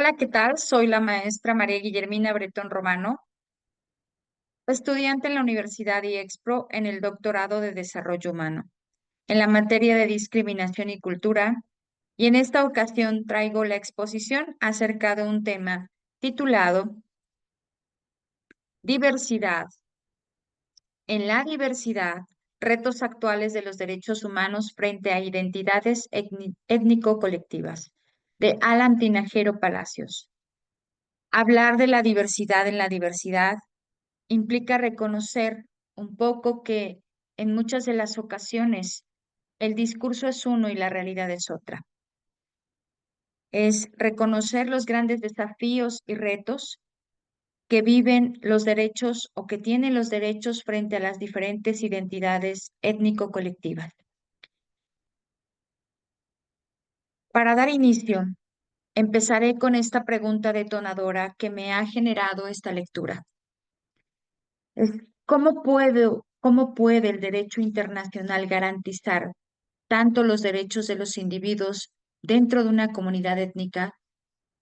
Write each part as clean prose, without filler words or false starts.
Hola, ¿qué tal? Soy la maestra María Guillermina Bretón Romano, estudiante en la Universidad IEXPRO en el doctorado de Desarrollo Humano, en la materia de discriminación y cultura, y en esta ocasión traigo la exposición acerca de un tema titulado Diversidad. En la diversidad, retos actuales de los derechos humanos frente a identidades étnico-colectivas, de Alan Tinajero Palacios. Hablar de la diversidad en la diversidad implica reconocer un poco que en muchas de las ocasiones el discurso es uno y la realidad es otra. Es reconocer los grandes desafíos y retos que viven los derechos o que tienen los derechos frente a las diferentes identidades étnico-colectivas. Para dar inicio, empezaré con esta pregunta detonadora que me ha generado esta lectura. Es, cómo puede el derecho internacional garantizar tanto los derechos de los individuos dentro de una comunidad étnica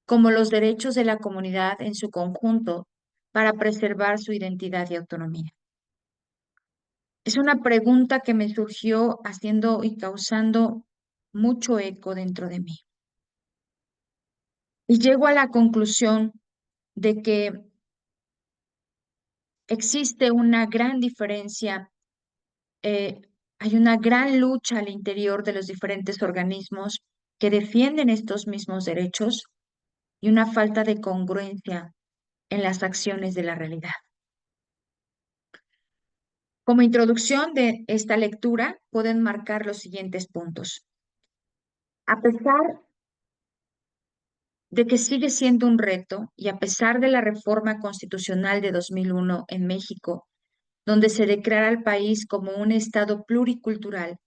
como los derechos de la comunidad en su conjunto para preservar su identidad y autonomía? Es una pregunta que me surgió haciendo y causando mucho eco dentro de mí. Y llego a la conclusión de que existe una gran diferencia, eh, hay una gran lucha al interior de los diferentes organismos que defienden estos mismos derechos y una falta de congruencia en las acciones de la realidad. Como introducción de esta lectura, pueden marcar los siguientes puntos. A pesar de que sigue siendo un reto y a pesar de la reforma constitucional de 2001 en México, donde se declara al país como un estado pluricultural,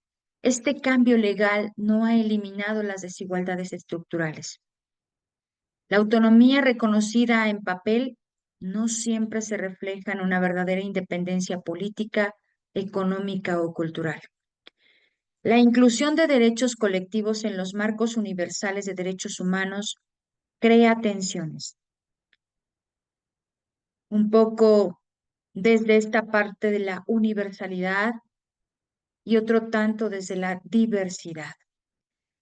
este cambio legal no ha eliminado las desigualdades estructurales. La autonomía reconocida en papel no siempre se refleja en una verdadera independencia política, económica o cultural. La inclusión de derechos colectivos en los marcos universales de derechos humanos crea tensiones. Un poco desde esta parte de la universalidad y otro tanto desde la diversidad.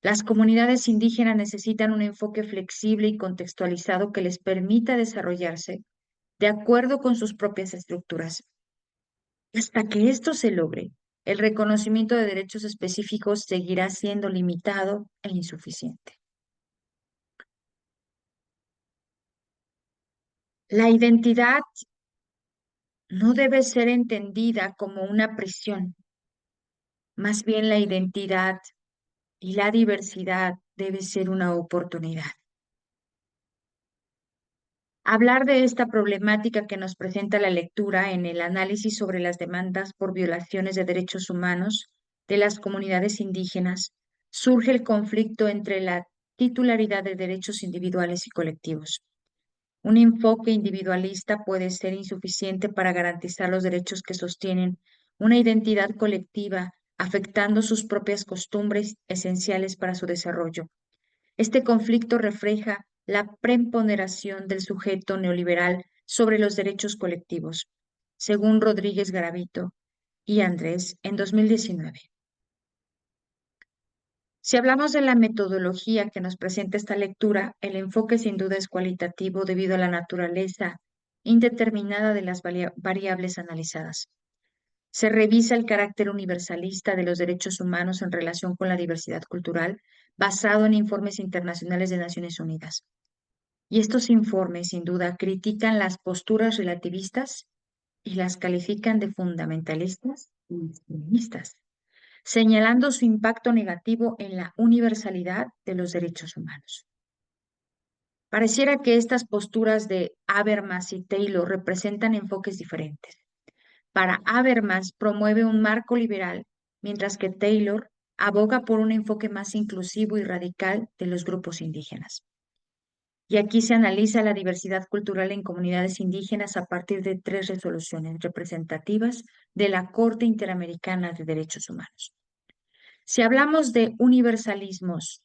Las comunidades indígenas necesitan un enfoque flexible y contextualizado que les permita desarrollarse de acuerdo con sus propias estructuras. Hasta que esto se logre, el reconocimiento de derechos específicos seguirá siendo limitado e insuficiente. La identidad no debe ser entendida como una prisión, más bien la identidad y la diversidad debe ser una oportunidad. Hablar de esta problemática que nos presenta la lectura en el análisis sobre las demandas por violaciones de derechos humanos de las comunidades indígenas, surge el conflicto entre la titularidad de derechos individuales y colectivos. Un enfoque individualista puede ser insuficiente para garantizar los derechos que sostienen una identidad colectiva, afectando sus propias costumbres esenciales para su desarrollo. Este conflicto refleja la preponderación del sujeto neoliberal sobre los derechos colectivos, según Rodríguez Garavito y Andrés en 2019. Si hablamos de la metodología que nos presenta esta lectura, el enfoque sin duda es cualitativo debido a la naturaleza indeterminada de las variables analizadas. Se revisa el carácter universalista de los derechos humanos en relación con la diversidad cultural, basado en informes internacionales de Naciones Unidas. Y estos informes, sin duda, critican las posturas relativistas y las califican de fundamentalistas y extremistas, señalando su impacto negativo en la universalidad de los derechos humanos. Pareciera que estas posturas de Habermas y Taylor representan enfoques diferentes. Para Habermas promueve un marco liberal, mientras que Taylor aboga por un enfoque más inclusivo y radical de los grupos indígenas. Y aquí se analiza la diversidad cultural en comunidades indígenas a partir de 3 resoluciones representativas de la Corte Interamericana de Derechos Humanos. Si hablamos de universalismos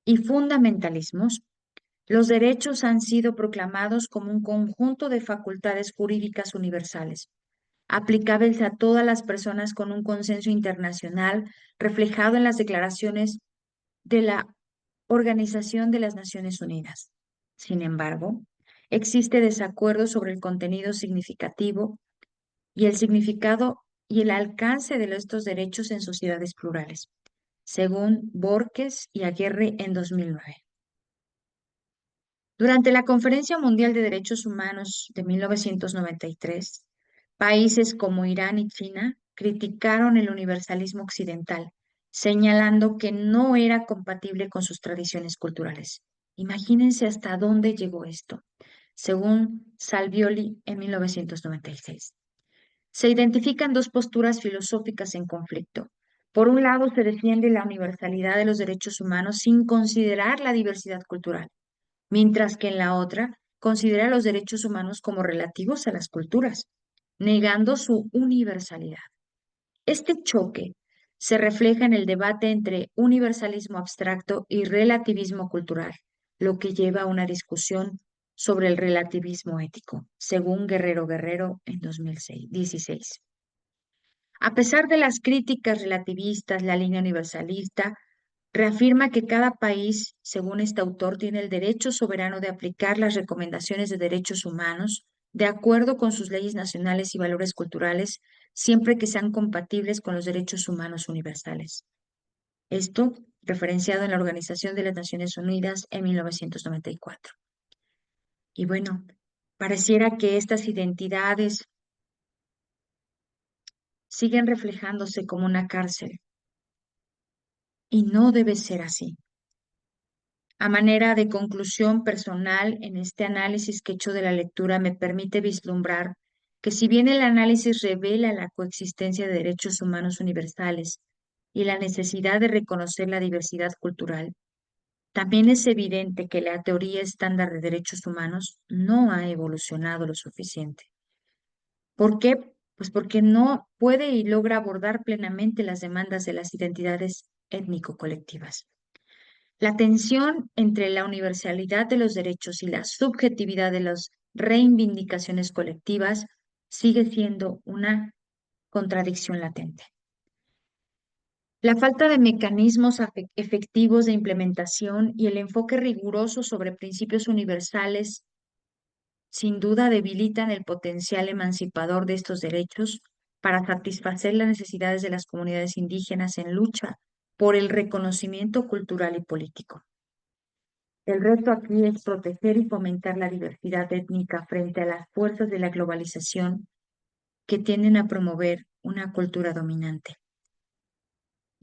y fundamentalismos, Los derechos han sido proclamados como un conjunto de facultades jurídicas universales, aplicables a todas las personas con un consenso internacional reflejado en las declaraciones de la Organización de las Naciones Unidas. Sin embargo, existe desacuerdo sobre el contenido significativo y el significado y el alcance de estos derechos en sociedades plurales, según Borges y Aguirre en 2009. Durante la Conferencia Mundial de Derechos Humanos de 1993, países como Irán y China criticaron el universalismo occidental, señalando que no era compatible con sus tradiciones culturales. Imagínense hasta dónde llegó esto, según Salvioli en 1996. Se identifican dos posturas filosóficas en conflicto. Por un lado, se defiende la universalidad de los derechos humanos sin considerar la diversidad cultural, mientras que en la otra considera los derechos humanos como relativos a las culturas, negando su universalidad. Este choque se refleja en el debate entre universalismo abstracto y relativismo cultural, lo que lleva a una discusión sobre el relativismo ético, según Guerrero en 2016. A pesar de las críticas relativistas, la línea universalista reafirma que cada país, según este autor, tiene el derecho soberano de aplicar las recomendaciones de derechos humanos de acuerdo con sus leyes nacionales y valores culturales, siempre que sean compatibles con los derechos humanos universales. Esto referenciado en la Organización de las Naciones Unidas en 1994. Y bueno, pareciera que estas identidades siguen reflejándose como una cárcel y no debe ser así. A manera de conclusión personal, en este análisis que he hecho de la lectura me permite vislumbrar que si bien el análisis revela la coexistencia de derechos humanos universales y la necesidad de reconocer la diversidad cultural, también es evidente que la teoría estándar de derechos humanos no ha evolucionado lo suficiente. ¿Por qué? Pues porque no puede y logra abordar plenamente las demandas de las identidades étnico-colectivas. La tensión entre la universalidad de los derechos y la subjetividad de las reivindicaciones colectivas sigue siendo una contradicción latente. La falta de mecanismos efectivos de implementación y el enfoque riguroso sobre principios universales sin duda debilitan el potencial emancipador de estos derechos para satisfacer las necesidades de las comunidades indígenas en lucha por el reconocimiento cultural y político. El reto aquí es proteger y fomentar la diversidad étnica frente a las fuerzas de la globalización que tienden a promover una cultura dominante.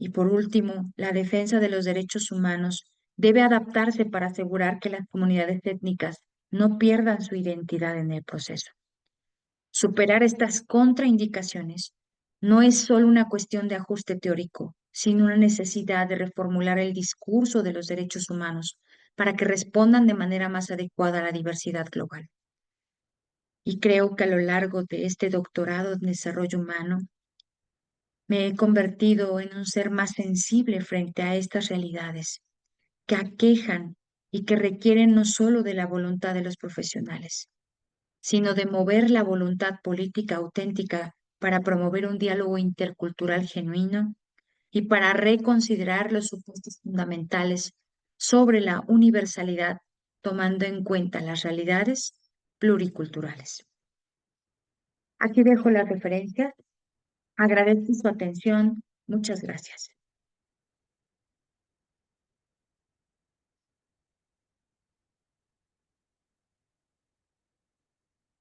Y por último, la defensa de los derechos humanos debe adaptarse para asegurar que las comunidades étnicas no pierdan su identidad en el proceso. Superar estas contraindicaciones no es solo una cuestión de ajuste teórico, sino una necesidad de reformular el discurso de los derechos humanos para que respondan de manera más adecuada a la diversidad global. Y creo que a lo largo de este doctorado en desarrollo humano me he convertido en un ser más sensible frente a estas realidades que aquejan y que requieren no solo de la voluntad de los profesionales, sino de mover la voluntad política auténtica para promover un diálogo intercultural genuino y para reconsiderar los supuestos fundamentales sobre la universalidad, tomando en cuenta las realidades pluriculturales. Aquí dejo las referencias. Agradezco su atención. Muchas gracias.